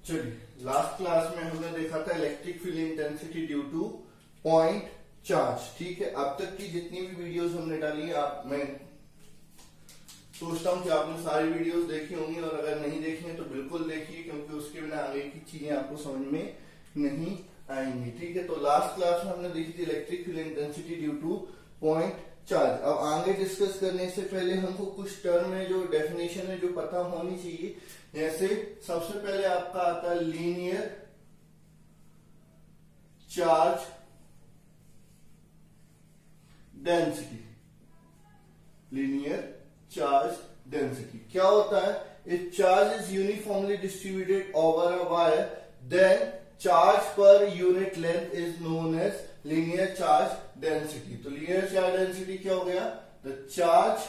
चलिए last class में हमने देखा था electric field intensity due two point charge. ठीक है, अब तक की जितनी भी वीडियोस हमने डाली है मैं सोचता हूं कि आपने सारी वीडियोस देखी होंगी, और अगर नहीं देखी है तो बिल्कुल देखिए, क्योंकि उसके बिना आगे की चीजें आपको समझ में नहीं आएंगी। ठीक है, तो लास्ट क्लास में हमने देखी थी electric field intensity due two point charge. अब आगे डिस्कस करने से पहले हमको कुछ टर्म है जो डेफिनेशन है जो पता होनी चाहिए। जैसे सबसे पहले आपका आता है linear charge density. Linear charge density क्या होता है? If charge is uniformly distributed over a wire then charge per unit length is known as linear charge density. तो लीनियर चार्ज डेंसिटी क्या हो गया? The charge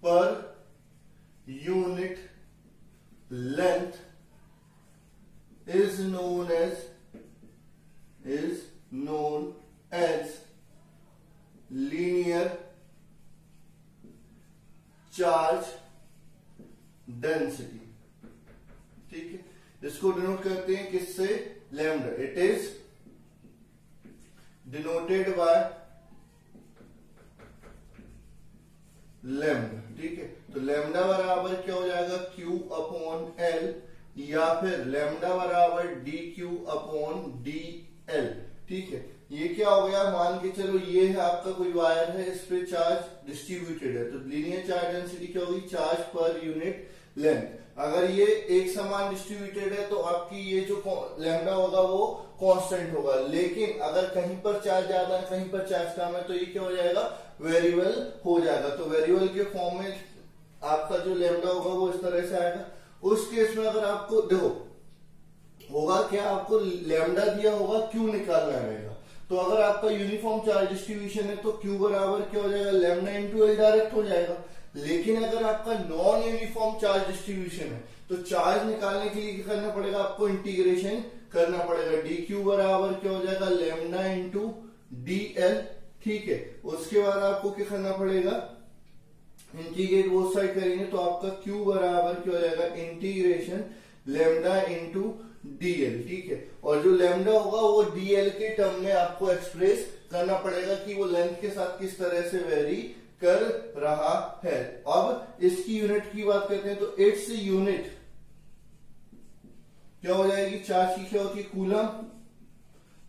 per unit length is known as linear charge density। ठीक है, इसको denote करते हैं किससे? Lambda. It is denoted by lambda. ठीक है, तो लैम्डा बराबर क्या हो जाएगा? Q अपॉन L, या फिर लैम्डा बराबर dQ अपॉन DL। ठीक है, ये क्या हो गया? मान के चलो ये है आपका कोई वायर है, इस पे चार्ज डिस्ट्रीब्यूटेड है, तो लीनियर चार्ज डेंसिटी क्या होगी? Charge per unit length. अगर ये एक समान डिस्ट्रीब्यूटेड है तो आपकी ये जो लैम्डा होगा वो कांस्टेंट होगा, लेकिन अगर कहीं पर चार्ज ज्यादा है कहीं पर चार्ज कम है तो ये क्या हो जाएगा? वेरिएबल हो जाएगा। तो वेरिएबल के फॉर्म में आपका जो लैम्डा होगा वो इस तरह से आएगा। उस केस में अगर आपको देखो होगा क्या, आपको लैम्डा दिया होगा, क्यू निकालना रहेगा। तो अगर आपका यूनिफॉर्म चार्ज डिस्ट्रीब्यूशन है तो क्यू बराबर क्या हो जाएगा? लैम्डा इंटू एल डायरेक्ट हो जाएगा। लेकिन अगर आपका नॉन यूनिफॉर्म चार्ज डिस्ट्रीब्यूशन है तो चार्ज निकालने के लिए क्या करना पड़ेगा? आपको इंटीग्रेशन करना पड़ेगा। डी क्यू बराबर क्या हो जाएगा? Lambda into D L. ठीक है, उसके बाद आपको क्या करना पड़ेगा? इंटीग्रेट बोथ साइड करेंगे तो आपका Q बराबर क्या हो जाएगा? Integration lambda into DL. ठीक है, और जो लैम्डा होगा वो डीएल के टर्म में आपको एक्सप्रेस करना पड़ेगा कि वो लेंथ के साथ किस तरह से वेरी कर रहा है। अब इसकी यूनिट की बात करते हैं तो इट्स यूनिट क्या हो जाएगी? चार्ज की क्या होती है? कूलम,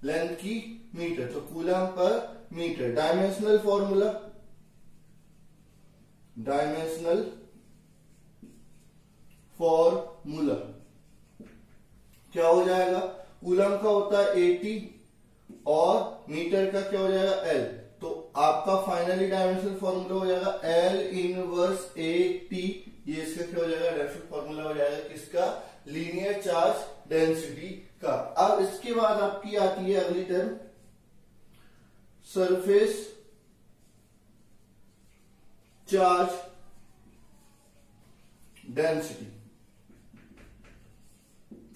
लेंथ की मीटर, तो कूलम पर metre. Dimensional formula, dimensional formula क्या हो जाएगा? कूलम का होता है 80 और मीटर का क्या हो जाएगा? L। तो आपका फाइनली डायमेंशनल फॉर्मूला हो जाएगा L इनवर्स AT। ये इसका क्या हो जाएगा? डायमेंशनल फॉर्मूला हो जाएगा किसका? लीनियर चार्ज डेंसिटी का। अब इसके बाद आपकी आती है अगली टर्म सरफेस चार्ज डेंसिटी।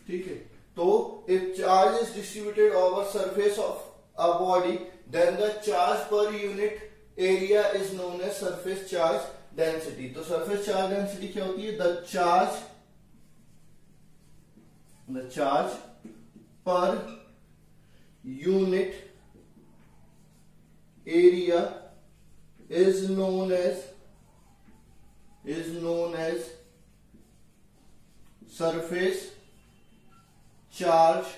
ठीक है, तो if charge is distributed over surface of a body then the charge per unit area is known as surface charge density. तो सरफेस चार्ज डेंसिटी क्या होती है? The charge per unit area is known as surface charge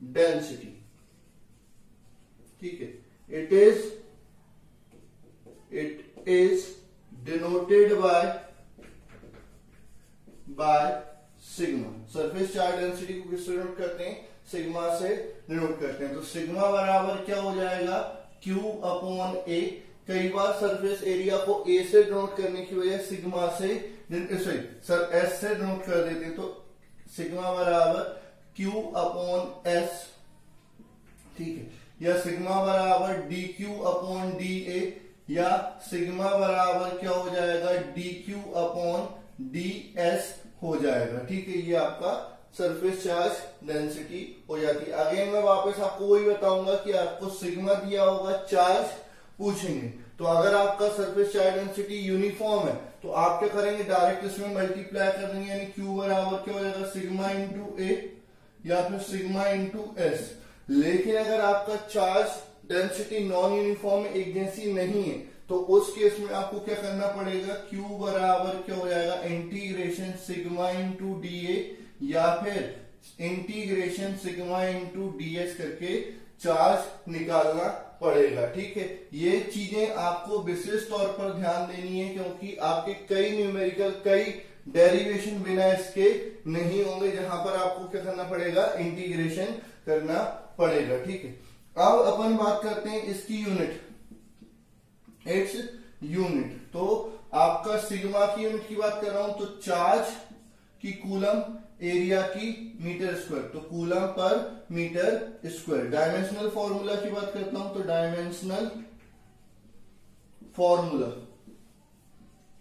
density। ठीक है, it is denoted by sigma. Surface charge density को किससे denote करते हैं? सिग्मा से डिनोट करते हैं। तो सिग्मा बराबर क्या हो जाएगा? Q upon A। कई बार सरफेस एरिया को A से डिनोट करने की वजह सिग्मा से S से डिनोट कर देते हैं, तो सिग्मा बराबर Q अपॉन S। ठीक है, या सिग्मा बराबर DQ अपॉन DA, या सिग्मा बराबर क्या हो जाएगा? DQ अपॉन DS हो जाएगा। ठीक है, ये आपका सरफेस चार्ज डेंसिटी हो जाती है। अगेन मैं वापस आपको वही बताऊंगा कि आपको सिग्मा दिया होगा, चार्ज पूछेंगे, तो अगर आपका सरफेस चार्ज डेंसिटी यूनिफॉर्म है तो आप क्या करेंगे, डायरेक्ट इसमें मल्टीप्लाई कर देंगे, यानी Q बराबर क्या हो जाएगा, सिग्मा इंटू ए या फिर सिग्मा इंटू एस। लेकिन अगर आपका चार्ज डेंसिटी नॉन यूनिफॉर्म एक जैसी नहीं है तो उस केस में आपको क्या करना पड़ेगा, Q बराबर क्या हो जाएगा, integration sigma into D A या फिर integration sigma into D S करके चार्ज निकालना पड़ेगा। ठीक है, ये चीजें आपको विशेष तौर पर ध्यान देनी है क्योंकि आपके कई न्यूमेरिकल, कई डेरिवेशन बिना इसके नहीं होंगे जहां पर आपको क्या करना पड़ेगा, इंटीग्रेशन करना पड़ेगा। ठीक है, अब अपन बात करते हैं इसकी यूनिट, इट्स यूनिट। तो आपका सिग्मा की यूनिट की बात कर रहा हूं तो चार्ज की कूलम, एरिया की मीटर स्क्वायर, तो कूलम पर मीटर स्क्वायर। डायमेंशनल फॉर्मूला की बात करता हूं तो डायमेंशनल फॉर्मूला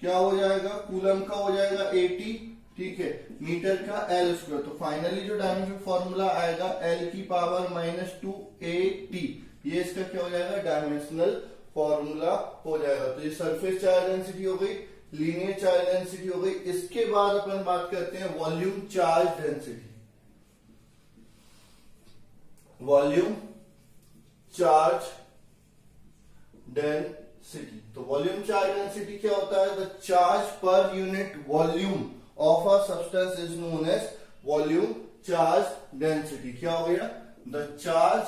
क्या हो जाएगा, कूलम का हो जाएगा 80, ठीक है, मीटर का एल स्क्वायर। तो फाइनली जो डायमेंशनल फॉर्मूला आएगा एल की पावर -2 AT, ये इसका क्या हो जाएगा, डायमेंशनल फॉर्मूला हो जाएगा। तो ये सरफेस चार्ज डेंसिटी हो गई, लीनियर चार्ज डेंसिटी हो गई। इसके बाद अपन बात करते हैं volume charge density. Volume charge density, तो वॉल्यूम चार्ज डेंसिटी क्या होता है, the charge per unit volume of a substance is known as volume charge density. क्या हो गया, the charge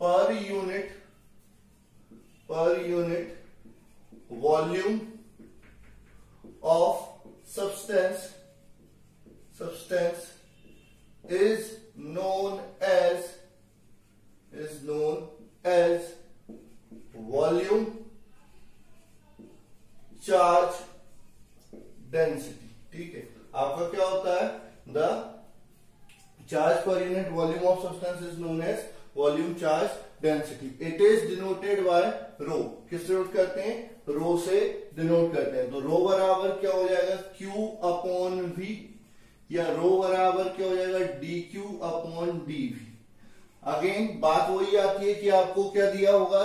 per unit volume of substance is known as volume charge density. ठीक है, आपका क्या होता है, the charge per unit volume of substance is known as volume charge density. It is denoted bye रो। किस डिनोट करते हैं, रो से डिनोट करते हैं। तो रो बराबर क्या हो जाएगा, Q अपॉन V, या रो बराबर क्या हो जाएगा, dQ अपॉन dV। अगेन बात वही आती है कि आपको क्या दिया होगा,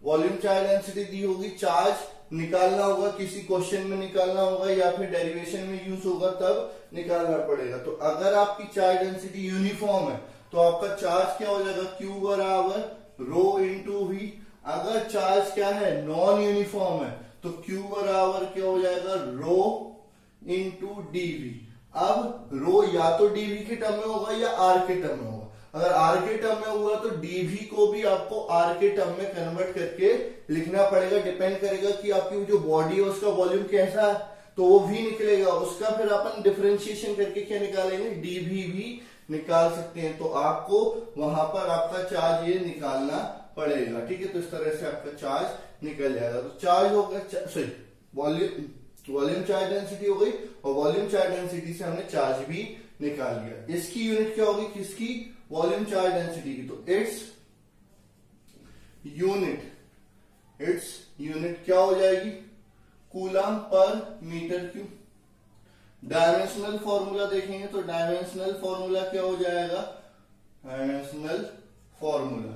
वॉल्यूम चार्ज डेंसिटी दी होगी, चार्ज निकालना होगा, किसी क्वेश्चन में निकालना होगा या फिर डेरिवेशन में यूज होगा तब निकालना पड़ेगा। तो अगर आपकी चार्ज डेंसिटी यूनिफॉर्म है तो आपका चार्ज क्या हो जाएगा, Q बराबर रो इंटू V। अगर चार्ज क्या है, नॉन यूनिफॉर्म है तो Q बराबर क्या हो जाएगा, रो इंटू dV। अब रो या तो dV के टर्म में होगा या R के टर्म में होगा। अगर R के टर्म में हुआ तो dV को भी आपको R के टर्म में कन्वर्ट करके लिखना पड़ेगा। डिपेंड करेगा कि आपकी जो बॉडी है उसका वॉल्यूम कैसा है, तो वो V निकलेगा, उसका फिर अपन डिफरेंशिएशन करके क्या निकालेंगे, dV भी निकाल सकते हैं। तो आपको वहां पर आपका चार्ज ये निकालना पड़ेगा। ठीक है, तो इस तरह से आपका चार्ज निकल जाएगा। तो चार्ज हो गया, सॉरी वॉल्यूम चार्ज डेंसिटी हो गई, और वॉल्यूम चार्ज डेंसिटी से हमने चार्ज भी निकाल लिया। इसकी यूनिट क्या होगी, किसकी, वॉल्यूम चार्ज डेंसिटी की। तो इट्स यूनिट क्या हो जाएगी, कूलम पर मीटर क्यूब। डायमेंशनल फॉर्मूला देखेंगे तो डायमेंशनल फॉर्मूला क्या हो जाएगा, डायमेंशनल फॉर्मूला।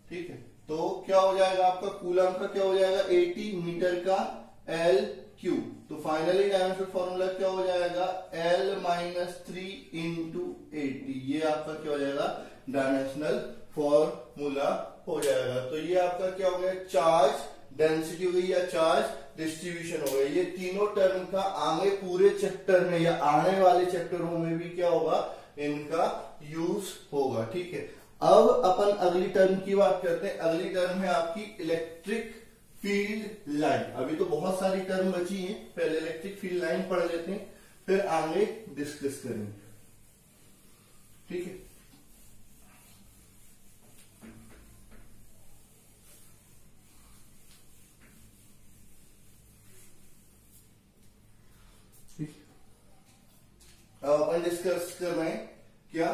ठीक है, तो क्या हो जाएगा आपका, कूलम का क्या हो जाएगा 80, मीटर का L क्यूब। तो फाइनली डायमेंशनल फॉर्मूला क्या हो जाएगा, L -3 इंटू 80। ये आपका क्या हो जाएगा, डायमेंशनल फॉर्मूला हो जाएगा। तो ये आपका क्या हो गया, चार्ज डेंसिटी हो गई या चार्ज डिस्ट्रीब्यूशन हो गया। ये तीनों टर्म का आगे पूरे चैप्टर में या आने वाले चैप्टरों में भी क्या होगा, इनका यूज होगा। ठीक है, अब अपन अगली टर्म की बात करते हैं। अगली टर्म है आपकी इलेक्ट्रिक फील्ड लाइन। अभी तो बहुत सारी टर्म बची हैं, पहले इलेक्ट्रिक फील्ड लाइन पढ़ लेते हैं, फिर आगे डिस्कस करेंगे। ठीक है, अब अपन डिस्कस कर रहे हैं क्या,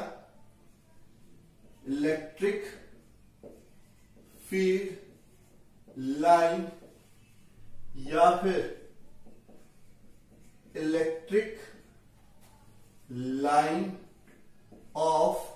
इलेक्ट्रिक फील्ड लाइन या फिर इलेक्ट्रिक लाइन ऑफ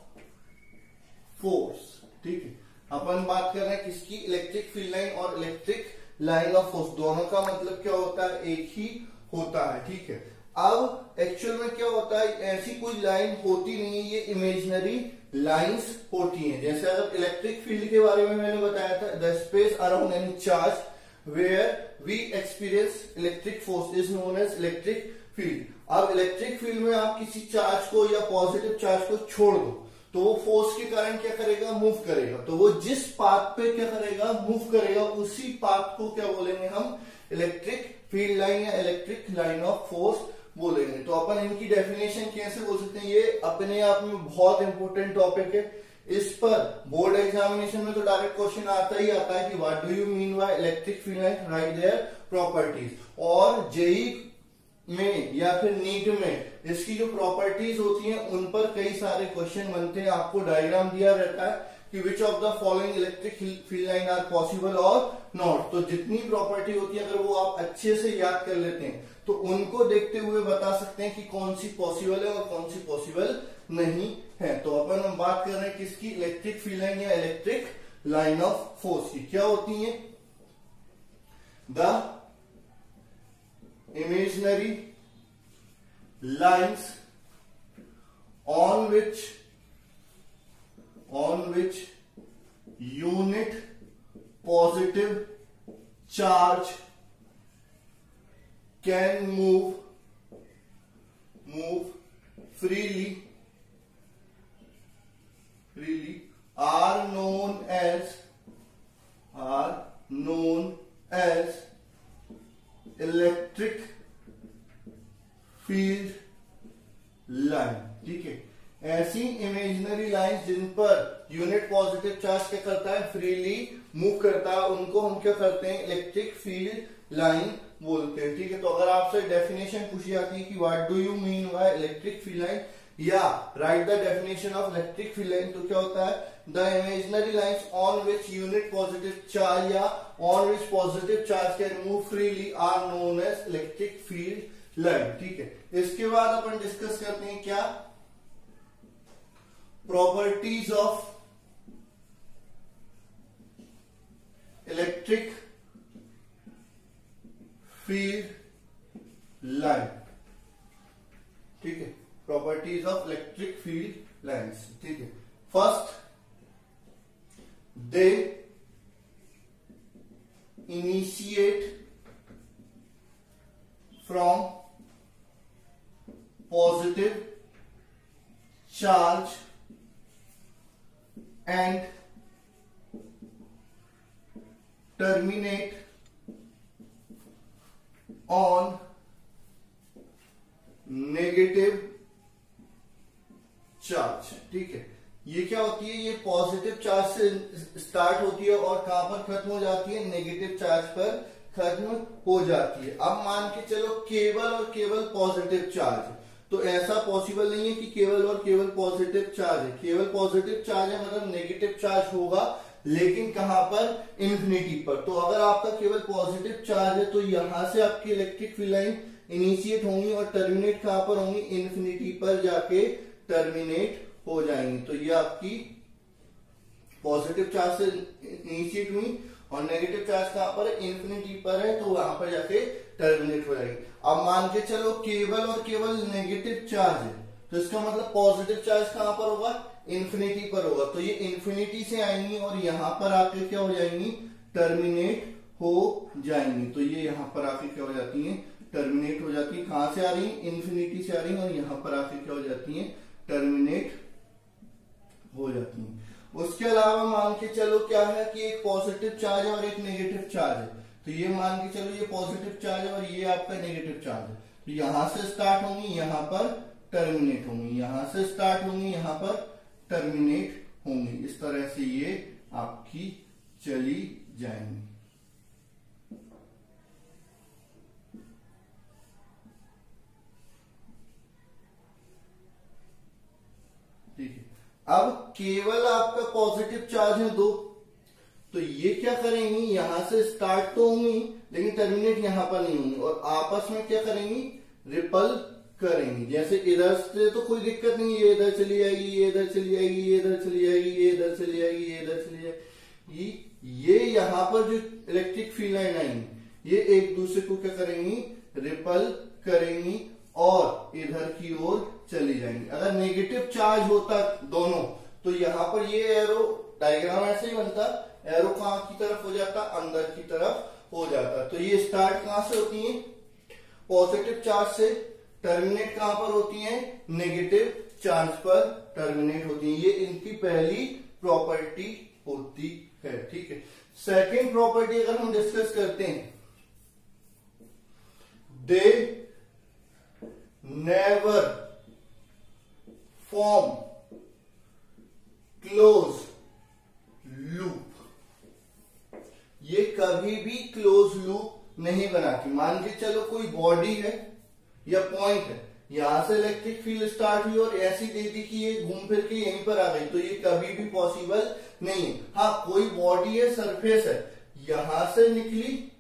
फोर्स। ठीक है, अपन बात कर रहे हैं किसकी, इलेक्ट्रिक फील्ड लाइन और इलेक्ट्रिक लाइन ऑफ फोर्स, दोनों का मतलब क्या होता है, एक ही होता है। ठीक है, अब एक्चुअल में क्या होता है, ऐसी कोई लाइन होती नहीं है, ये इमेजिनरी लाइंस होती हैं। जैसे अगर इलेक्ट्रिक फील्ड के बारे में मैंने बताया था, the space around any charge where we experience electric force is known as electric field. अब इलेक्ट्रिक फील्ड में आप किसी चार्ज को या पॉजिटिव चार्ज को छोड़ दो तो वो फोर्स के कारण क्या करेगा, मूव करेगा। तो वो जिस पाथ पे क्या करेगा, मूव करेगा, उसी पाथ को क्या बोलेंगे हम, इलेक्ट्रिक फील्ड लाइन या इलेक्ट्रिक लाइन ऑफ फोर्स बोलेंगे। तो अपन इनकी डेफिनेशन कैसे बोल सकते हैं, ये अपने आप में बहुत इंपॉर्टेंट टॉपिक है। इस पर बोर्ड एग्जामिनेशन में तो डायरेक्ट क्वेश्चन आता ही आता है कि what do you mean by electric field line, right their properties. और जेई में या फिर नीट में इसकी जो प्रॉपर्टीज होती हैं उन पर कई सारे क्वेश्चन बनते हैं। आपको डायग्राम दिया रहता है कि which of the following electric field line are possible और नॉट। तो जितनी प्रॉपर्टी होती है अगर वो आप अच्छे से याद कर लेते हैं तो उनको देखते हुए बता सकते हैं कि कौन सी पॉसिबल है और कौन सी पॉसिबल नहीं है। तो अपन हम बात कर रहे हैं किसकी, इलेक्ट्रिक फील्ड लाइन या इलेक्ट्रिक लाइन ऑफ फोर्स की। क्या होती है, the imaginary lines on which unit positive charge can move freely are known as electric field line. ठीक है, ऐसी इमेजिनरी लाइन जिन पर यूनिट पॉजिटिव चार्ज क्या करता है, फ्रीली मूव करता है, उनको हम क्या करते हैं, इलेक्ट्रिक फील्ड लाइन बोलते हैं। ठीक है, तो अगर आपसे डेफिनेशन पूछी जाती है कि what do you mean by electric field line या write the definition of electric field line, तो क्या होता है, the imaginary lines on which unit positive charge या on which positive charge can move freely are known as electric field line. ठीक है, इसके बाद अपन डिस्कस करते हैं क्या, properties of electric field line. ठीक है, properties of electric field lines. ठीक है, first they initiate from positive charge and terminate on negative charge. ठीक है, ये क्या होती है, ये पॉजिटिव चार्ज से स्टार्ट होती है और कहां पर खत्म हो जाती है, नेगेटिव चार्ज पर खत्म हो जाती है। अब मान के चलो केवल और केवल पॉजिटिव चार्ज, तो ऐसा पॉसिबल नहीं है कि केवल और केवल पॉजिटिव चार्ज है। केवल पॉजिटिव चार्ज है मतलब नेगेटिव चार्ज होगा, लेकिन कहां पर, इंफिनिटी पर। तो अगर आपका केवल पॉजिटिव चार्ज है तो यहां से आपकी इलेक्ट्रिक फील्ड लाइन इनिशिएट होंगी और टर्मिनेट कहां पर होंगी, इन्फिनिटी पर जाके टर्मिनेट हो जाएंगी। तो ये आपकी पॉजिटिव चार्ज से इनिशिएट हुई और नेगेटिव चार्ज कहां पर है, इन्फिनिटी पर है, तो वहां पर जाके टर्मिनेट हो जाएगी। अब मान के चलो केवल और केवल नेगेटिव चार्ज है, तो इसका मतलब पॉजिटिव चार्ज कहां पर होगा, इन्फिनिटी पर होगा। तो ये इन्फिनिटी से आएंगी और यहां पर आके क्या हो जाएंगी, टर्मिनेट हो जाएंगी। तो ये यहां पर आके क्या हो जाती है, टर्मिनेट हो जाती है। कहां से आ रही है, इन्फिनिटी से आ रही है और यहां पर आके क्या हो जाती है, टर्मिनेट हो जाती है। उसके अलावा मान के चलो क्या है कि एक पॉजिटिव चार्ज है और एक नेगेटिव चार्ज है। तो ये मान के चलो ये पॉजिटिव चार्ज है और ये आपका नेगेटिव चार्ज है। तो यहां से स्टार्ट होंगी, यहां पर टर्मिनेट होंगी, यहां से स्टार्ट होंगी, यहां पर टर्मिनेट होंगी। इस तरह से ये आपकी चली जाएंगी। ठीक है, अब केवल आपका पॉजिटिव चार्ज है दो, तो ये क्या करेंगी, यहां से स्टार्ट तो होंगी लेकिन टर्मिनेट यहां पर नहीं होंगी और आपस में क्या करेंगी, रिपल करेंगी। जैसे इधर से तो कोई दिक्कत नहीं, ये इधर चली जाएगी, ये इधर चली जाएगी, ये इधर चली जाएगी, ये इधर चली जाएगी, ये इधर चली जाएगी। ये यहाँ पर जो इलेक्ट्रिक फील्ड लाइन आएंगी ये एक दूसरे को क्या करेंगी, रिपल करेंगी और इधर की ओर चली जाएंगी। अगर नेगेटिव चार्ज होता दोनों तो यहाँ पर ये एरो डायग्राम ऐसे ही बनता, एरो कहां की तरफ हो जाता, अंदर की तरफ हो जाता। तो ये स्टार्ट कहां से होती है, पॉजिटिव चार्ज से, टर्मिनेट कहां पर होती है, नेगेटिव चार्ज पर टर्मिनेट होती है। ये इनकी पहली प्रॉपर्टी होती है। ठीक है, सेकेंड प्रॉपर्टी अगर हम डिस्कस करते हैं, they never form close loop. ये कभी भी क्लोज लूप नहीं बनाती। मान के चलो कोई बॉडी है या पॉइंट है, यहां से इलेक्ट्रिक फील्ड स्टार्ट हुई और ऐसी दे दी कि ये घूम फिर के यहीं पर आ गई, तो ये कभी भी पॉसिबल नहीं है। हाँ, कोई बॉडी है, सरफेस है, यहां से निकली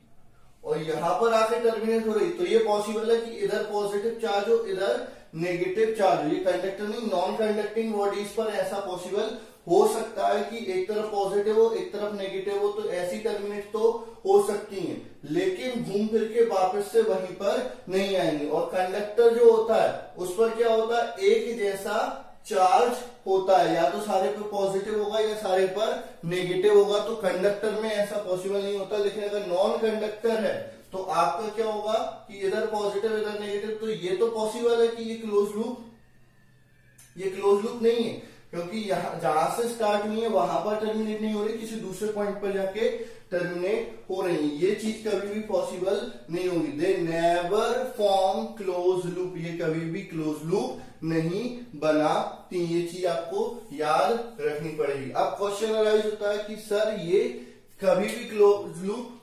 और यहां पर आके टर्मिनेट हो रही, तो ये पॉसिबल है कि इधर पॉजिटिव चार्ज हो, इधर नेगेटिव चार्ज हो। ये कंडक्टर नहीं, नॉन कंडक्टिंग बॉडीज पर ऐसा पॉसिबल हो सकता है कि एक तरफ पॉजिटिव हो एक तरफ नेगेटिव हो, तो ऐसी टर्मिनेट तो हो सकती है, लेकिन घूम फिर के वापस से वहीं पर नहीं आएंगे। और कंडक्टर जो होता है उस पर क्या होता है, एक जैसा चार्ज होता है, या तो सारे पर पॉजिटिव होगा या सारे पर नेगेटिव होगा। तो कंडक्टर में ऐसा पॉसिबल नहीं होता। लेकिन अगर नॉन कंडक्टर है तो आपका क्या होगा कि इधर पॉजिटिव इधर नेगेटिव, तो ये तो पॉसिबल है कि ये क्लोज लूप नहीं है, क्योंकि यहाँ जहां से स्टार्ट हुई है वहां पर टर्मिनेट नहीं हो रही, किसी दूसरे पॉइंट पर जाके टर्मिनेट हो रही है। ये चीज कभी भी पॉसिबल नहीं होगी। They never form close loop, ये कभी भी क्लोज लूप नहीं बनाती। ये चीज आपको याद रखनी पड़ेगी। अब क्वेश्चन अराइज होता है कि सर ये कभी भी क्लोज लूप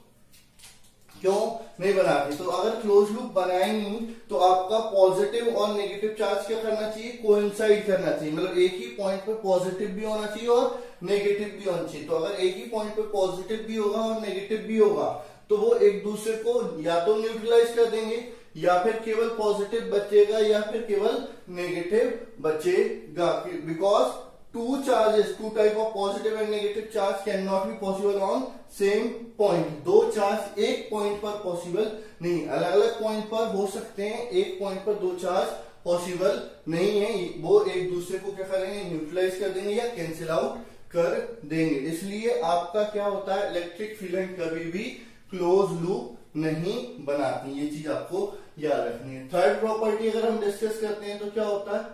क्यों नहीं बनाती। तो अगर क्लोज लूप बनाएंगी तो आपका पॉजिटिव और नेगेटिव चार्ज क्या करना चाहिए, कोइंसाइड करना चाहिए। मतलब एक ही पॉइंट पे पॉजिटिव भी होना चाहिए और नेगेटिव भी होना चाहिए। तो अगर एक ही पॉइंट पे पॉजिटिव भी होगा और नेगेटिव भी होगा तो वो एक दूसरे को या तो न्यूट्रलाइज कर देंगे, या फिर केवल पॉजिटिव बचेगा या फिर केवल नेगेटिव बचेगा। Because two charges, two type of positive and negative charge cannot be possible on same point। दो चार्ज एक पॉइंट पर पॉसिबल नहीं, अलग अलग पॉइंट पर हो सकते हैं, एक पॉइंट पर दो चार्ज पॉसिबल नहीं है। वो एक दूसरे को क्या करेंगे, न्यूट्रलाइज कर देंगे या कैंसिल आउट कर देंगे। इसलिए आपका क्या होता है, इलेक्ट्रिक फील्ड कभी भी क्लोज लूप नहीं बनाती। ये चीज आपको याद रखनी है। थर्ड प्रॉपर्टी अगर हम डिस्कस करते हैं तो क्या होता है,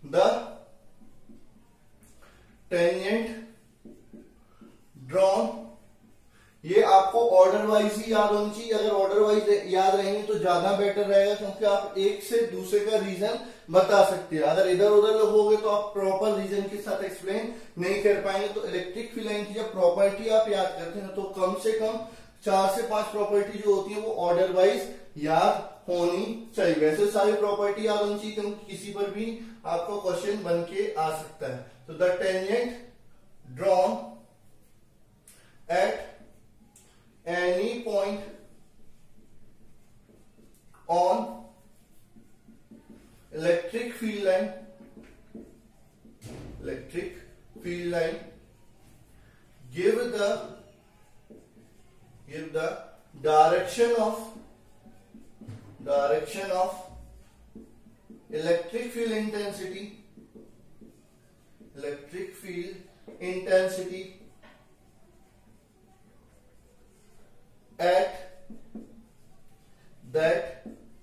द टेंजेंट ड्रॉन। ये आपको ऑर्डर वाइज ही याद होनी चाहिए। अगर ऑर्डर वाइज याद रहेंगे तो ज्यादा बेटर रहेगा, क्योंकि आप एक से दूसरे का रीजन बता सकते हैं। अगर इधर उधर लोगोगे तो आप प्रॉपर रीजन के साथ एक्सप्लेन नहीं कर पाएंगे। तो इलेक्ट्रिक फील्ड लाइन की जब प्रॉपर्टी आप याद करते हैं तो कम से कम 4 से 5 प्रॉपर्टी जो होती है वो ऑर्डर वाइज याद होनी चाहिए। वैसे सारी प्रॉपर्टी याद होनी चाहिए, क्योंकि किसी पर भी आपको क्वेश्चन बन के आ सकता है। तो the tangent drawn at any point on electric field line give the direction of electric field intensity at that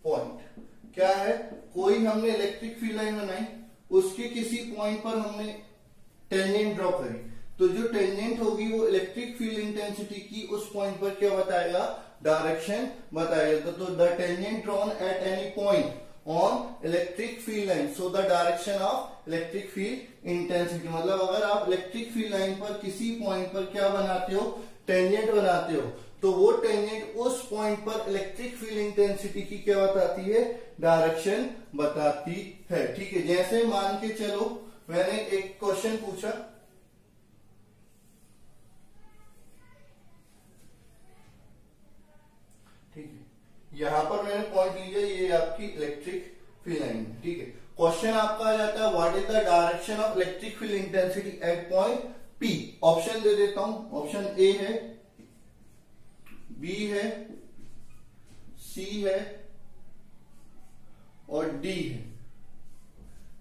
point। क्या है, कोई हमने इलेक्ट्रिक फील्ड लाइन बनाई, उसके किसी पॉइंट पर हमने टेंजेंट ड्रॉ करी, तो जो टेंजेंट होगी वो इलेक्ट्रिक फील्ड इंटेंसिटी की उस पॉइंट पर क्या बताएगा, डायरेक्शन बताएगा। तो the tangent drawn at any point on electric field line, so the direction of electric field intensity. मतलब अगर आप इलेक्ट्रिक फील्ड लाइन पर किसी पॉइंट पर क्या बनाते हो, टेंजेंट बनाते हो, तो वो टेंजेंट उस पॉइंट पर इलेक्ट्रिक फील्ड इंटेंसिटी की क्या बताती है, डायरेक्शन बताती है। ठीक है, जैसे मान के चलो मैंने एक क्वेश्चन पूछा, ठीक है, यहां पर मैंने पॉइंट लिया, ये आपकी इलेक्ट्रिक फील्ड लाइन है। ठीक है, क्वेश्चन आपका आ जाता है what is the direction of electric field intensity at point P। P। Option दे देता हूं, ऑप्शन ए है, बी है, सी है और डी है।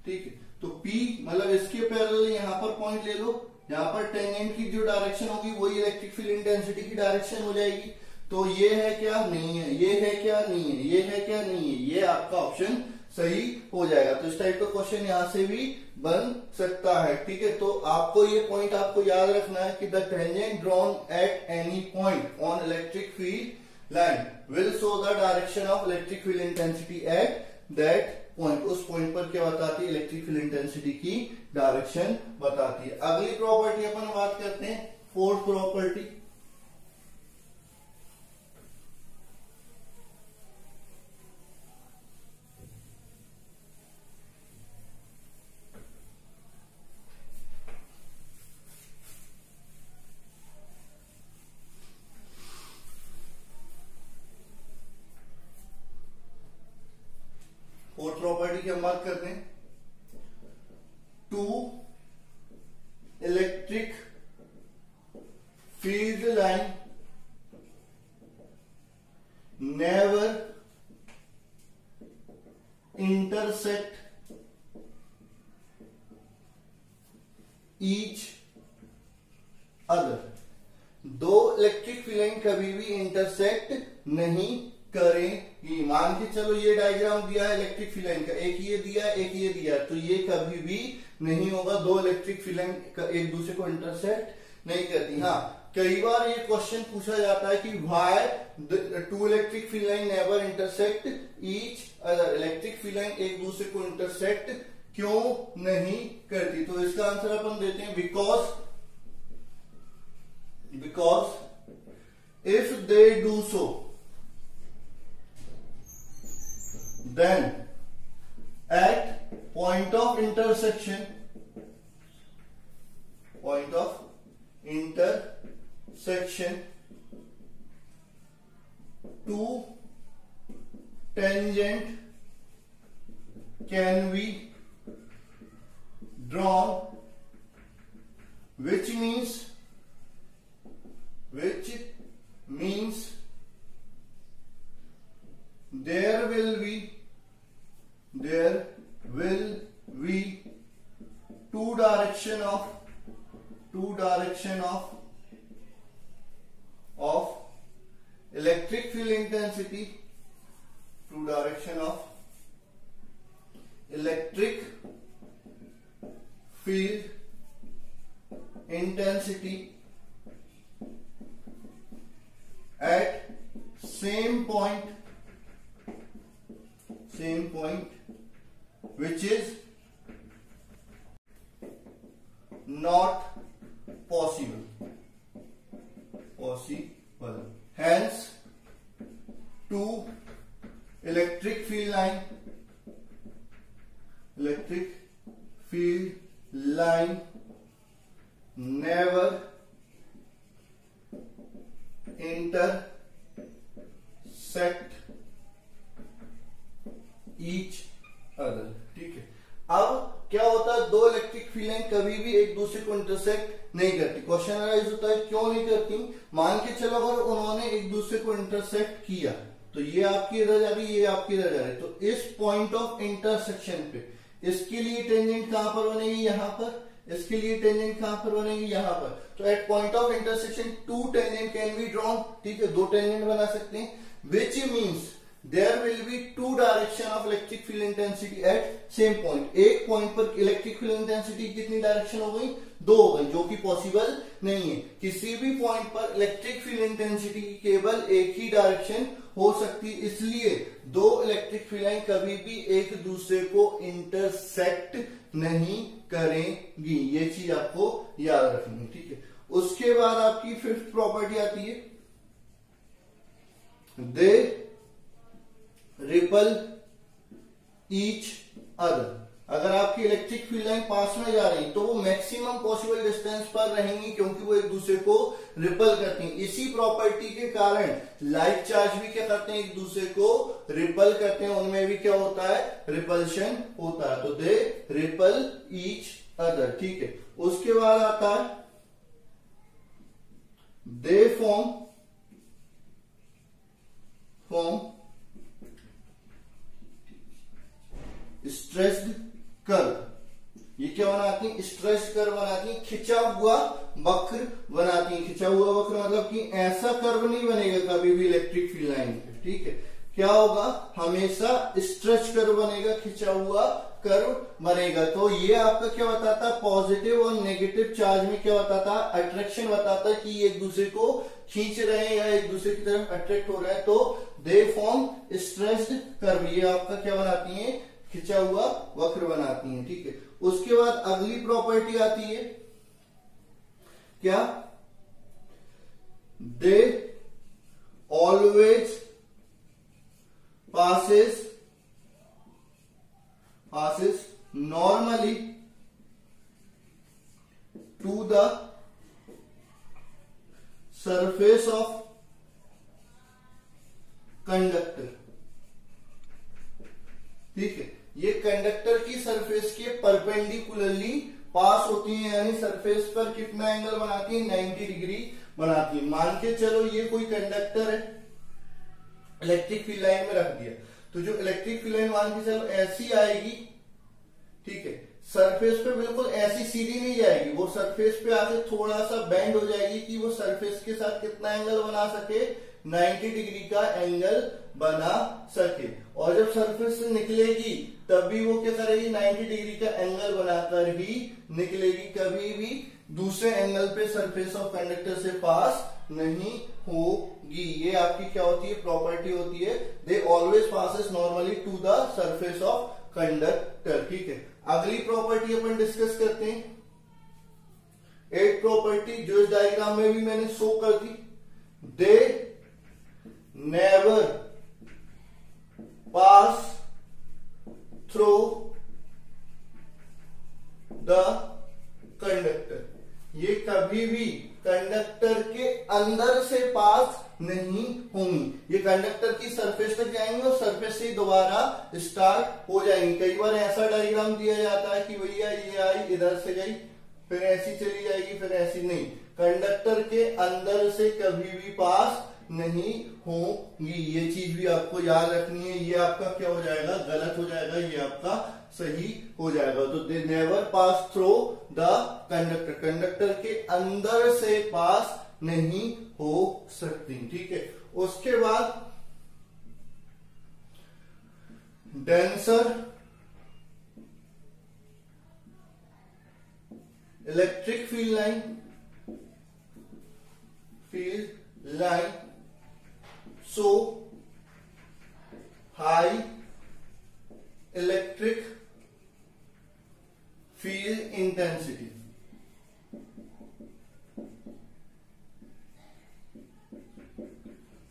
ठीक है, तो P मतलब इसके पैरेलल यहां पर पॉइंट ले लो, यहां पर टेंजेंट की जो डायरेक्शन होगी वही इलेक्ट्रिक फील्ड इंटेंसिटी की डायरेक्शन हो जाएगी। तो ये है क्या, नहीं है, ये है क्या, नहीं है, ये है क्या, नहीं है, ये आपका ऑप्शन सही हो जाएगा। तो इस टाइप का क्वेश्चन यहां से भी बन सकता है। ठीक है, तो आपको ये पॉइंट आपको याद रखना है कि the tangent drawn at any point on electric field line will show the direction of electric field intensity at that point. उस पॉइंट पर क्या बताती है, इलेक्ट्रिक फील्ड इंटेंसिटी की डायरेक्शन बताती है। अगली प्रॉपर्टी अपन बात करते हैं, फोर्थ प्रॉपर्टी। फोर्थ प्रॉपर्टी की हम बात करते हैं, two electric field line never intersect each other. दो इलेक्ट्रिक फील्ड लाइन कभी भी इंटरसेक्ट नहीं करेंगी। मान के चलो ये डायग्राम दिया है इलेक्ट्रिक फील्ड लाइन का, एक ये दिया है, एक ये दिया है, तो ये कभी भी नहीं होगा, दो इलेक्ट्रिक फील्ड लाइन एक दूसरे को इंटरसेक्ट नहीं करती। हाँ, कई बार ये क्वेश्चन पूछा जाता है कि why two electric field line never intersect each other. Electric field line एक दूसरे को इंटरसेक्ट क्यों नहीं करती? तो इसका आंसर अपन देते हैं because if they do so then at point of intersection two tangent can be drawn, which means there will be two direction of electric field intensity, two direction of electric field intensity at same point which is not possible. Hence two electric field line never intersect each other। ठीक है, अब क्या होता है, दो electric field line कभी भी एक दूसरे को इंटरसेक्ट नहीं करती। क्वेश्चन अराइज होता है क्यों नहीं करती? मान के चलो अगर उन्होंने एक दूसरे को इंटरसेक्ट किया तो ये आपकी इधर जा रही, ये आपकी इधर जा रही, तो इस पॉइंट ऑफ इंटरसेक्शन पे इसके लिए टेंजेंट कहां पर बनेगी, यहां पर, इसके लिए टेंजेंट कहां पर बनेगी, यहां पर। तो at point of intersection two tangent can be drawn. ठीक है, दो टेंजेंट बना सकते हैं, which means there will be two direction of electric field intensity at same point। एक पॉइंट पर इलेक्ट्रिक फील्ड इंटेंसिटी कितनी डायरेक्शन हो गई, दो हो गई, जो कि पॉसिबल नहीं है। किसी भी पॉइंट पर इलेक्ट्रिक फील्ड इंटेंसिटी की केवल एक ही डायरेक्शन हो सकती है, इसलिए दो इलेक्ट्रिक फील्ड लाइन कभी भी एक दूसरे को इंटरसेक्ट नहीं करेंगी। ये चीज आपको याद रखनी है। ठीक है, उसके बाद आपकी फिफ्थ प्रॉपर्टी आती है, दे रिपल ईच अदर। अगर आपकी इलेक्ट्रिक फील्ड लाइन पास में जा रही तो वो मैक्सिमम पॉसिबल डिस्टेंस पर रहेंगी, क्योंकि वो एक दूसरे को रिपल करती हैं। इसी प्रॉपर्टी के कारण लाइक चार्ज भी क्या करते हैं, एक दूसरे को रिपल करते हैं, उनमें भी क्या होता है, रिपल्शन होता है। तो दे रिपल ईच अदर। ठीक है, उसके बाद आता है दे फॉर्म स्ट्रेस्ड कर्व। ये क्या बनाती है? स्ट्रेस्ड कर्व बनाती है, खिंचा हुआ वक्र बनाती है। खिंचा हुआ वक्र मतलब कि ऐसा कर्व नहीं बनेगा कभी भी इलेक्ट्रिक फील्ड लाइन पे, ठीक है। क्या होगा? हमेशा स्ट्रेच कर्व बनेगा, खिंचा हुआ कर्व बनेगा। तो ये आपका क्या बताता है? पॉजिटिव और नेगेटिव चार्ज में क्या बताता है? अट्रैक्शन बताता है कि एक दूसरे को खींच रहे हैं या एक दूसरे की तरफ अट्रैक्ट हो रहे हैं। तो दे फॉर्म स्ट्रेच्ड कर्व, ये आपका क्या बनाती है? खिंचा हुआ वक्र बनाती है, ठीक है। उसके बाद अगली प्रॉपर्टी आती है क्या? They always passes normally to the surface of conductor, ठीक है। ये कंडक्टर की सरफेस के परपेंडिकुलरली पास होती है, यानी सरफेस पर कितना एंगल बनाती है? 90 डिग्री बनाती है। मान के चलो ये कोई कंडक्टर है, इलेक्ट्रिक फील्ड लाइन में रख दिया, तो जो इलेक्ट्रिक फील्ड लाइन मान के चलो ऐसी आएगी, ठीक है। सरफेस पे बिल्कुल ऐसी सीधी नहीं जाएगी, वो सरफेस पे आके थोड़ा सा बेंड हो जाएगी कि वो सरफेस के साथ कितना एंगल बना सके? 90 डिग्री का एंगल बना सके। और जब सरफेस से निकलेगी तब भी वो क्या करेगी? 90 डिग्री का एंगल बनाकर ही निकलेगी, कभी भी दूसरे एंगल पे सरफेस ऑफ कंडक्टर से पास नहीं होगी। ये आपकी क्या होती है? प्रॉपर्टी होती है, they always passes normally to the surface of conductor, ठीक है। अगली प्रॉपर्टी अपन डिस्कस करते हैं, एक प्रॉपर्टी जो इस डायग्राम में भी मैंने शो कर दी। They never pass through the conductor, ये कभी भी कंडक्टर के अंदर से पास नहीं होंगी। ये कंडक्टर की सरफेस तक जाएंगे और सरफेस से दोबारा स्टार्ट हो जाएंगी। कई बार ऐसा डायग्राम दिया जाता है कि भैया ये आई इधर से गई, फिर ऐसी चली जाएगी, फिर ऐसी नहीं। कंडक्टर के अंदर से कभी भी पास नहीं होंगी, ये चीज भी आपको याद रखनी है। ये आपका क्या हो जाएगा? गलत हो जाएगा, ये आपका सही हो जाएगा। तो दे never pass through the conductor, conductor के अंदर से पास नहीं हो सकती, ठीक है। उसके बाद denser electric field line so high electric field intensity,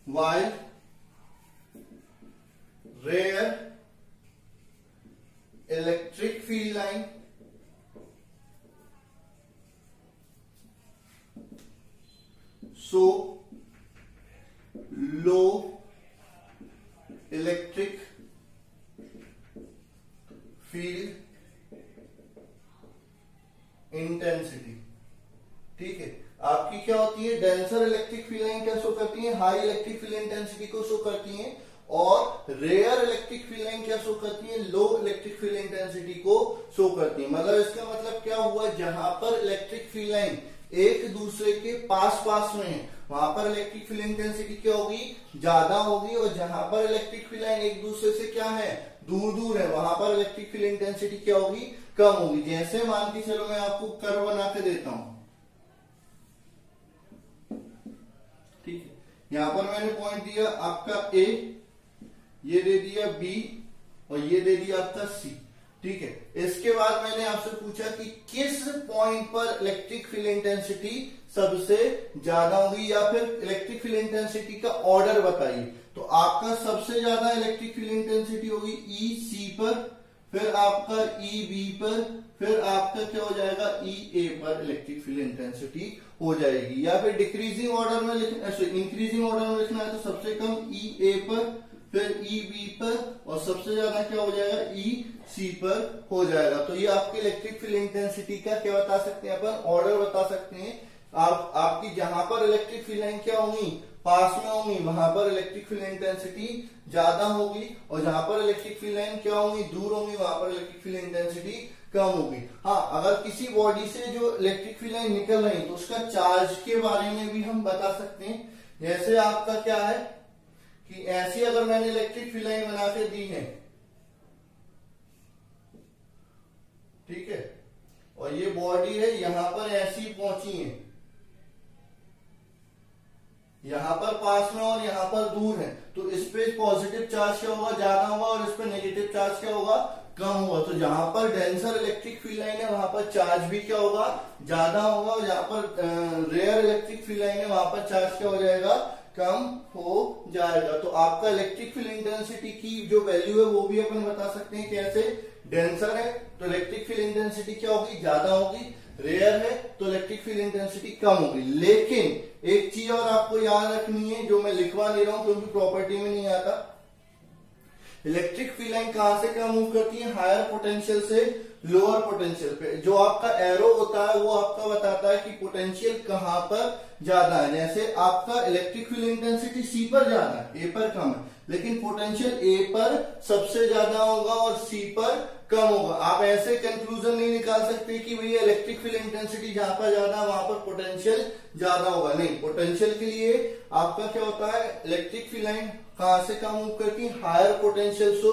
while rare electric field line so low electric field intensity, ठीक है। आपकी क्या होती है? डेंसर इलेक्ट्रिक फील्ड लाइन क्या शो करती है? हाई इलेक्ट्रिक फील्ड इंटेंसिटी को शो करती है। और रेयर इलेक्ट्रिक फील्ड लाइन क्या शो करती है? लो इलेक्ट्रिक फील्ड इंटेंसिटी को शो करती है। मतलब इसका मतलब क्या हुआ? जहां पर इलेक्ट्रिक फील्ड लाइन एक दूसरे के पास पास में है वहां पर इलेक्ट्रिक फील्ड इंटेंसिटी क्या होगी? ज्यादा होगी। और जहां पर इलेक्ट्रिक फील्ड लाइन एक दूसरे से क्या है? दूर दूर है, वहां पर इलेक्ट्रिक फील्ड इंटेंसिटी क्या होगी? कम होगी। जैसे मान के चलो मैं आपको कर्व बना के देता हूं, ठीक है। यहां पर मैंने पॉइंट दिया आपका ए, ये दे दिया बी और ये दे दिया आपका सी, ठीक है। इसके बाद मैंने आपसे पूछा कि किस पॉइंट पर इलेक्ट्रिक फील्ड इंटेंसिटी सबसे ज्यादा होगी, या फिर इलेक्ट्रिक फील्ड इंटेंसिटी का ऑर्डर बताइए। तो आपका सबसे ज्यादा इलेक्ट्रिक फील्ड इंटेंसिटी होगी ई सी पर, फिर आपका ई बी पर, फिर आपका क्या हो जाएगा? ई ए पर इलेक्ट्रिक फील्ड इंटेंसिटी हो जाएगी। या फिर डिक्रीजिंग ऑर्डर में लिखना, इंक्रीजिंग ऑर्डर में लिखना है तो सबसे कम ई ए पर, फिर ई बी पर, और सबसे ज्यादा क्या हो जाएगा? ई सी पर हो जाएगा। तो ये आपके इलेक्ट्रिक फील्ड इंटेंसिटी का क्या बता सकते हैं? अपन ऑर्डर बता सकते हैं आपकी जहां पर इलेक्ट्रिक फील्ड लाइन क्या होंगी, पास में होंगी, वहां पर इलेक्ट्रिक फील्ड इंटेंसिटी ज्यादा होगी, और जहां पर इलेक्ट्रिक फील्ड लाइन क्या होंगी, दूर होंगी, वहां पर इलेक्ट्रिक फील्ड इंटेंसिटी कम होगी। हाँ, अगर किसी बॉडी से जो इलेक्ट्रिक फील्ड लाइन निकल रही है तो उसका चार्ज के बारे में भी हम बता सकते हैं। जैसे आपका क्या है कि ऐसी अगर मैंने इलेक्ट्रिक फील्ड लाइन बना के दी है, ठीक है, और ये बॉडी है यहां पर ऐसी पहुंची है, यहां पर पास में और यहां पर दूर है, तो इस पे पॉजिटिव चार्ज क्या होगा, ज्यादा होगा, और इस पे नेगेटिव चार्ज क्या होगा, कम होगा। तो जहां पर डेंसर इलेक्ट्रिक फील्ड लाइन है वहां पर चार्ज भी क्या होगा, ज्यादा होगा, और जहां पर रेयर इलेक्ट्रिक फील्ड लाइन है वहां पर चार्ज क्या हो जाएगा, कम हो जाएगा। तो आपका इलेक्ट्रिक फील्ड इंटेंसिटी की जो वैल्यू है वो भी अपन बता सकते हैं कैसे, डेंसर है तो इलेक्ट्रिक फील्ड इंटेंसिटी क्या होगी, ज्यादा होगी, रेयर है तो इलेक्ट्रिक फील्ड इंटेंसिटी कम होगी। लेकिन एक चीज और आपको याद रखनी है जो मैं लिखवा नहीं रहा हूं क्योंकि प्रॉपर्टी में नहीं आता, इलेक्ट्रिक फील्ड लाइन कहां से कहां मूव करती है, हायर पोटेंशियल से लोअर पोटेंशियल पे। जो आपका एरो होता है वो आपका बताता है कि पोटेंशियल कहां पर ज्यादा है। जैसे आपका इलेक्ट्रिक फील्ड इंटेंसिटी सी पर ज्यादा है, ए पर कम है, लेकिन पोटेंशियल ए पर सबसे ज्यादा होगा और सी पर कम होगा। आप ऐसे कंक्लूजन नहीं निकाल सकते कि भैया इलेक्ट्रिक फील्ड इंटेंसिटी जहां पर ज्यादा है वहां पर पोटेंशियल ज्यादा होगा, नहीं। पोटेंशियल के लिए आपका क्या होता है, इलेक्ट्रिक फील्ड लाइन कहां से कहां मूव करती है, हायर पोटेंशियल से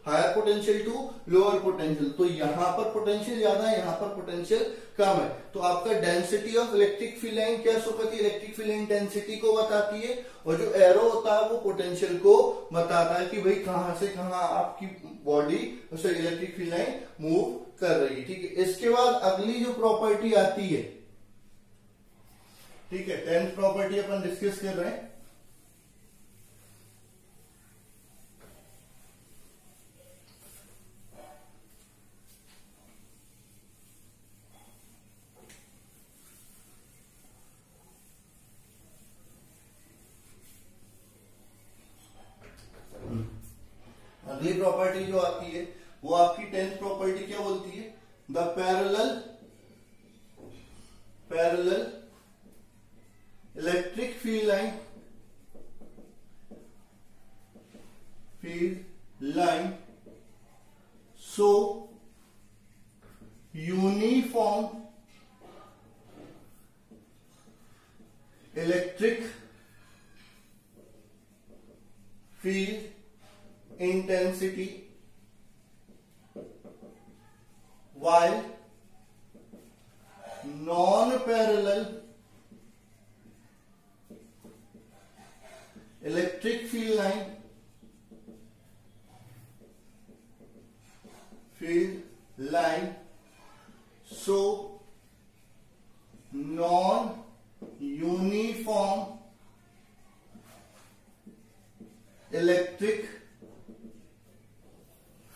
higher potential to lower potential. तो यहां पर पोटेंशियल ज्यादा है, यहां पर पोटेंशियल कम है। तो आपका density of electric field line क्या शो करती है, इलेक्ट्रिक फील्ड इंटेंसिटी को बताती है, और जो एरो होता है वो पोटेंशियल को बताता है कि भाई कहां से कहां आपकी बॉडी उसे इलेक्ट्रिक फील्ड लाइन मूव कर रही है, ठीक है। इसके बाद अगली जो प्रॉपर्टी आती है, ठीक है, 10th प्रॉपर्टी अपन डिस्कस कर रहे हैं। अगली प्रॉपर्टी जो आती है वो आपकी 10th प्रॉपर्टी क्या बोलती है, the parallel electric field line so uniform electric field intensity while non-parallel electric field line show non-uniform electric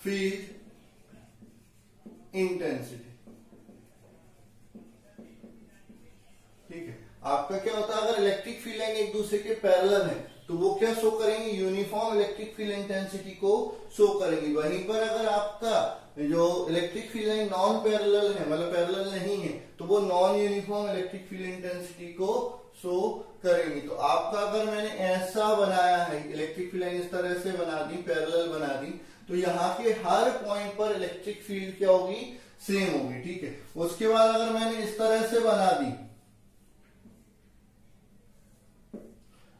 field intensity, ठीक है। आपका क्या होता है, अगर इलेक्ट्रिक फील्ड लाइन एक दूसरे के पैरेलल है तो वो क्या शो करेंगे, यूनिफॉर्म इलेक्ट्रिक फील्ड इंटेंसिटी को शो करेंगे। वहीं पर अगर आपका जो electric field line non parallel है, मतलब पैरेलल नहीं है, तो वो non uniform electric field intensity को शो करेंगी। तो आपका अगर मैंने ऐसा बनाया है, इलेक्ट्रिक फील्ड लाइन इस तरह से बना दी, पैरेलल बना दी, तो यहाँ के हर पॉइंट पर इलेक्ट्रिक फील्ड क्या होगी, सेम होगी, ठीक है। उसके बाद अगर मैंने इस तरह से बना दी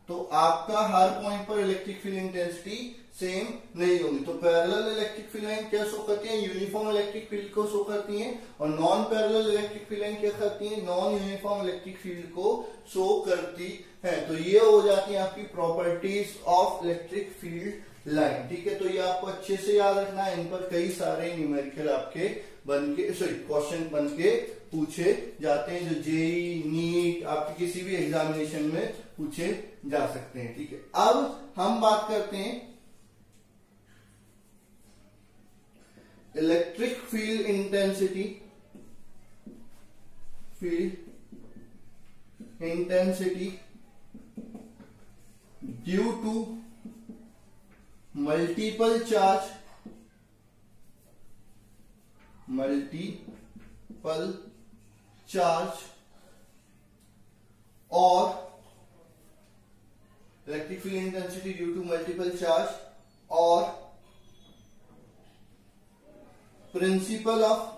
तो आपका हर पॉइंट पर इलेक्ट्रिक फील्ड इंटेंसिटी सेम नहीं होगी। तो पैरेलल इलेक्ट्रिक फील्ड लाइन क्या शो करती है, यूनिफॉर्म इलेक्ट्रिक फील्ड को शो करती है, और non parallel electric field line क्या करती है, नॉन यूनिफॉर्म इलेक्ट्रिक फील्ड को शो करती है। तो ये हो जाती है आपकी properties of electric field line, ठीक है। तो ये आपको अच्छे से याद रखना है, इन पर कई सारे न्यूमेरिकल आपके क्वेश्चन बन के पूछे जाते हैं, जो जेई नीट आपके किसी भी एग्जामिनेशन में पूछे जा सकते हैं, ठीक है। अब हम बात करते हैं electric field intensity due to multiple charge और electric field intensity due to multiple charge और प्रिंसिपल ऑफ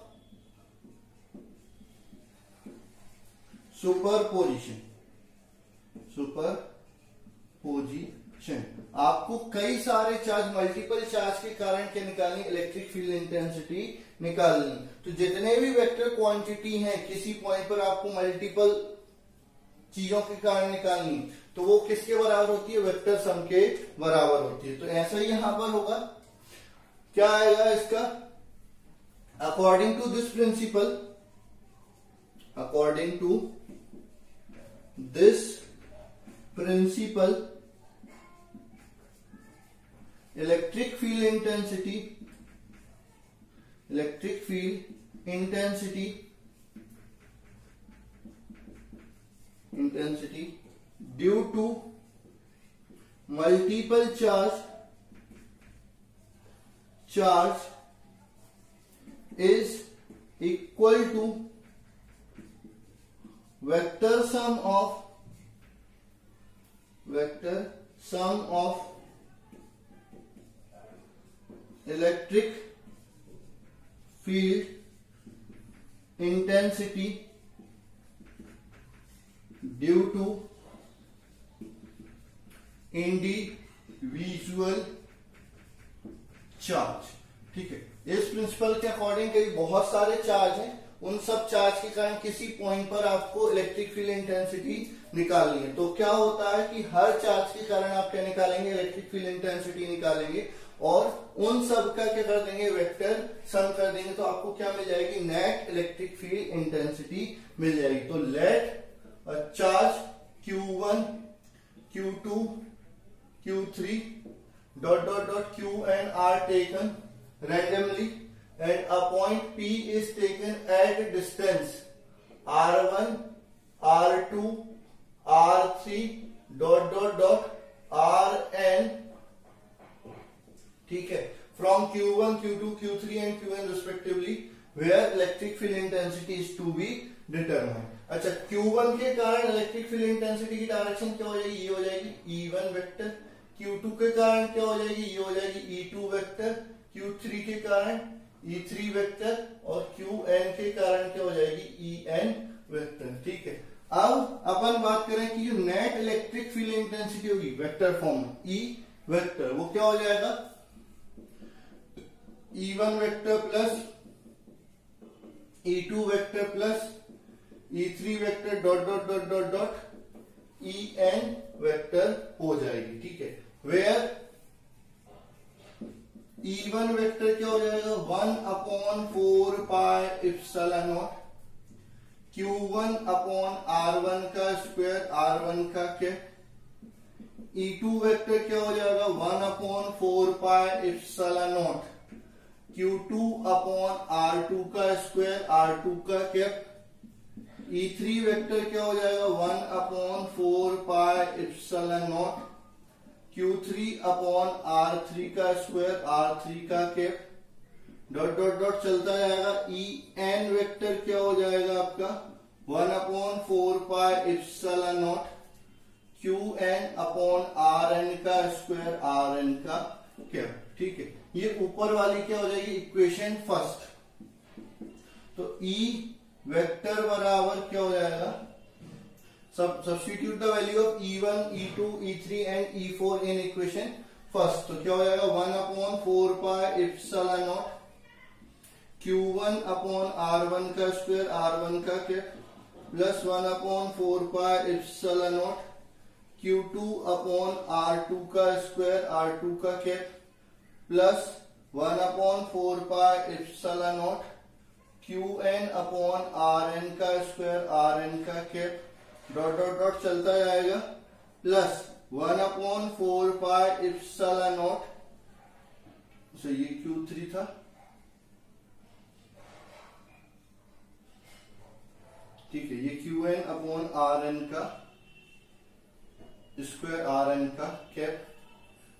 सुपरपोजिशन। आपको कई सारे चार्ज, मल्टीपल चार्ज के कारण क्या निकालनी, इलेक्ट्रिक फील्ड इंटेंसिटी निकालनी। तो जितने भी वेक्टर क्वांटिटी हैं किसी पॉइंट पर आपको मल्टीपल चीजों के कारण निकालनी, तो वो किसके बराबर होती है, वेक्टर सम के बराबर होती है। तो ऐसा ही यहां पर होगा, क्या आएगा इसका, according to this principle, according to this principle electric field intensity due to multiple charge is equal to vector sum of electric field intensity due to individual charge. ठीक है, इस प्रिंसिपल के अकॉर्डिंग कई बहुत सारे चार्ज हैं, उन सब चार्ज के कारण किसी पॉइंट पर आपको इलेक्ट्रिक फील्ड इंटेंसिटी निकालनी है। तो क्या होता है कि हर चार्ज के कारण आप क्या निकालेंगे, इलेक्ट्रिक फील्ड इंटेंसिटी निकालेंगे और उन सब का क्या कर देंगे, वेक्टर सम कर देंगे, तो आपको क्या मिल जाएगी, नेट इलेक्ट्रिक फील्ड इंटेंसिटी मिल जाएगी। तो let charge Q1, Q2, Q3 Q and R taken randomly and a point P is taken at distance R1, R2, R3 Rn, ठीक है, from Q1, Q2, Q3 and Qn respectively where electric field intensity is to be determined। अच्छा, Q1 के कारण electric field intensity की direction क्या हो जाएगी, ये हो जाएगी E1 वेक्टर। Q2 के कारण क्या हो जाएगी, ये हो जाएगी E2 वेक्टर। Q3 के कारण E3 वेक्टर और Qn के कारण क्या हो जाएगी, En वेक्टर। ठीक है, अब अपन बात करें कि जो नेट इलेक्ट्रिक फील्ड इंटेंसिटी होगी वेक्टर फॉर्म में, E वेक्टर, वो क्या हो जाएगा, E1 vector plus E2 vector plus E3 vector En vector हो जाएगी। ठीक है, वेयर E1 वेक्टर क्या हो जाएगा, 1/4 pi epsilon not Q1 upon R1 का स्क्वायर, R1 का क्या। E2 वेक्टर क्या हो जाएगा, 1/4 pi epsilon not Q2 upon R2 का स्क्वायर, R2 का क्या। E3 वेक्टर क्या हो जाएगा, 1/4 pi epsilon not Q3 upon R3 का स्क्वायर, R3 का कैप, डॉट चलता जाएगा। En वेक्टर क्या हो जाएगा आपका, 1/4 pi epsilon not Qn upon Rn का स्क्वायर, Rn का कैप। ठीक है, ये ऊपर वाली क्या हो जाएगी, इक्वेशन फर्स्ट। तो E वेक्टर बराबर क्या हो जाएगा, substitute the value of E1, E2, E3 and E4 in equation first. तो क्या हो जाएगा, 1/4 pi epsilon not Q1 upon R1 का स्क्वायर, R1 का cap, plus 1/4 pi epsilon not Q2 upon R2 का स्क्वायर, R2 का cap, plus 1/4 pi epsilon not Qn upon Rn का square, Rn का कैप, डॉट चलता जाएगा, प्लस 1/4 पाई एप्सिलॉन नॉट, तो ये Q3 था। ठीक है, ये Qn अपॉन Rn का स्क्वायर, Rn का कैप।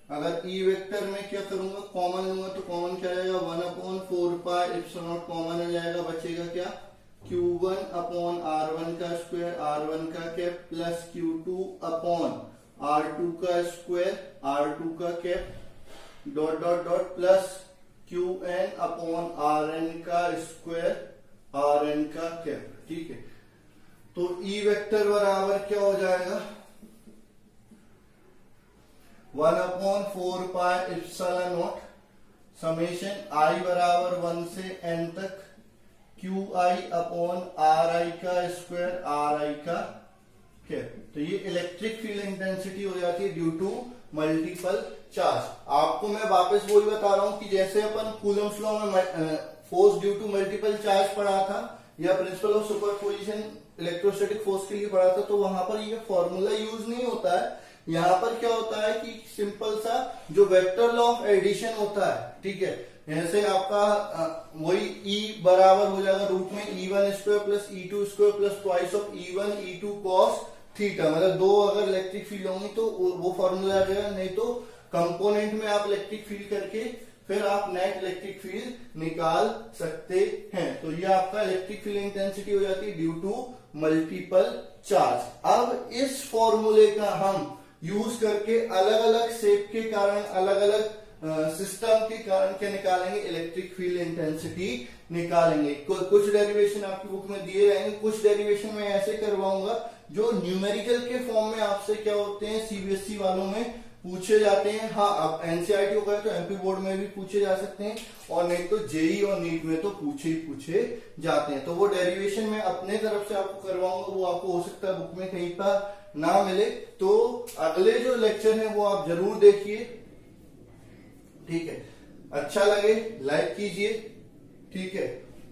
अगर E वेक्टर में क्या करूंगा, कॉमन लूंगा, तो कॉमन क्या आएगा, 1/4 पाई एप्सिलॉन नॉट कॉमन आ जाएगा, बचेगा क्या, Q1 अपॉन R1 का स्क्वायर R1 का cap plus Q2 upon R2 का स्क्वायर R2 का cap dot dot dot plus Qn upon Rn का स्क्वायर Rn का कैप। ठीक है, तो E वेक्टर बराबर क्या हो जाएगा 1 upon 4 pi epsilon not summation I बराबर 1 से n तक QI अपॉन RI का स्क्वायर RI का कैप। तो ये इलेक्ट्रिक फील्ड इंटेंसिटी हो जाती है ड्यू टू मल्टीपल चार्ज। आपको मैं वापस वही बता रहा हूं कि जैसे अपन कूलम्स लॉ में force due to multiple charge पढ़ा था या principle of superposition electrostatic force के लिए पढ़ा था, तो वहां पर ये फॉर्मूला यूज नहीं होता है। यहाँ पर क्या होता है कि सिंपल सा जो वेक्टर लॉ ऑफ एडिशन होता है, ठीक है, जैसे आपका वही E बराबर हो जाएगा रूट में E1 square plus E2 square plus twice of E1 E2 cos theta. मतलब दो अगर इलेक्ट्रिक फील्ड होंगी तो वो फॉर्मूला आ जाएगा, नहीं तो कंपोनेंट में आप इलेक्ट्रिक फील्ड करके फिर आप नेट इलेक्ट्रिक फील्ड निकाल सकते हैं। तो ये आपका इलेक्ट्रिक फील्ड इंटेंसिटी हो जाती है ड्यू टू मल्टीपल चार्ज। अब इस फॉर्मूले का हम यूज करके अलग अलग शेप के कारण अलग अलग सिस्टम के कारण क्या निकालेंगे, इलेक्ट्रिक फील्ड इंटेंसिटी निकालेंगे। कुछ डेरिवेशन आपकी बुक में दिए रहेंगे, कुछ डेरिवेशन में ऐसे करवाऊंगा जो न्यूमेरिकल के फॉर्म में आपसे क्या होते हैं सीबीएसई वालों में पूछे जाते हैं। हाँ, अब एनसीईआरटी हो गए तो एमपी बोर्ड में भी पूछे जा सकते हैं, और नहीं तो जेई और नीट में तो पूछे जाते हैं। तो वो डेरिवेशन में अपने तरफ से आपको करवाऊंगा, वो आपको हो सकता है बुक में कहीं पर ना मिले, तो अगले जो लेक्चर है वो आप जरूर देखिए। ठीक है, अच्छा लगे लाइक कीजिए, ठीक है,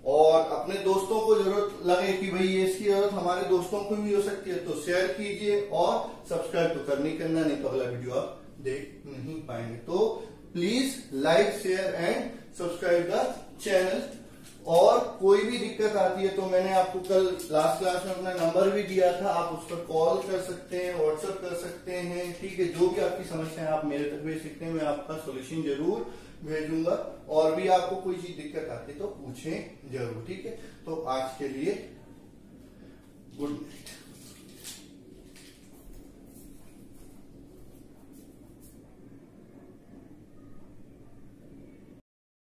और अपने दोस्तों को जरूरत लगे कि भाई ये इसकी जरूरत हमारे दोस्तों को भी हो सकती है तो शेयर कीजिए, और सब्सक्राइब तो करना नहीं तो अगला वीडियो आप देख नहीं पाएंगे। तो please like share and subscribe the channel. और कोई भी दिक्कत आती है तो मैंने आपको कल लास्ट क्लास में अपना नंबर भी दिया था, आप उस पर कॉल कर सकते हैं, व्हाट्सएप कर सकते हैं। ठीक है, जो भी आपकी समस्या है आप मेरे तक भेज सकते हैं, मैं आपका सोल्यूशन जरूर भेजूंगा। और भी आपको कोई चीज दिक्कत आती है तो पूछें जरूर। ठीक है, तो आज के लिए गुड नाइट।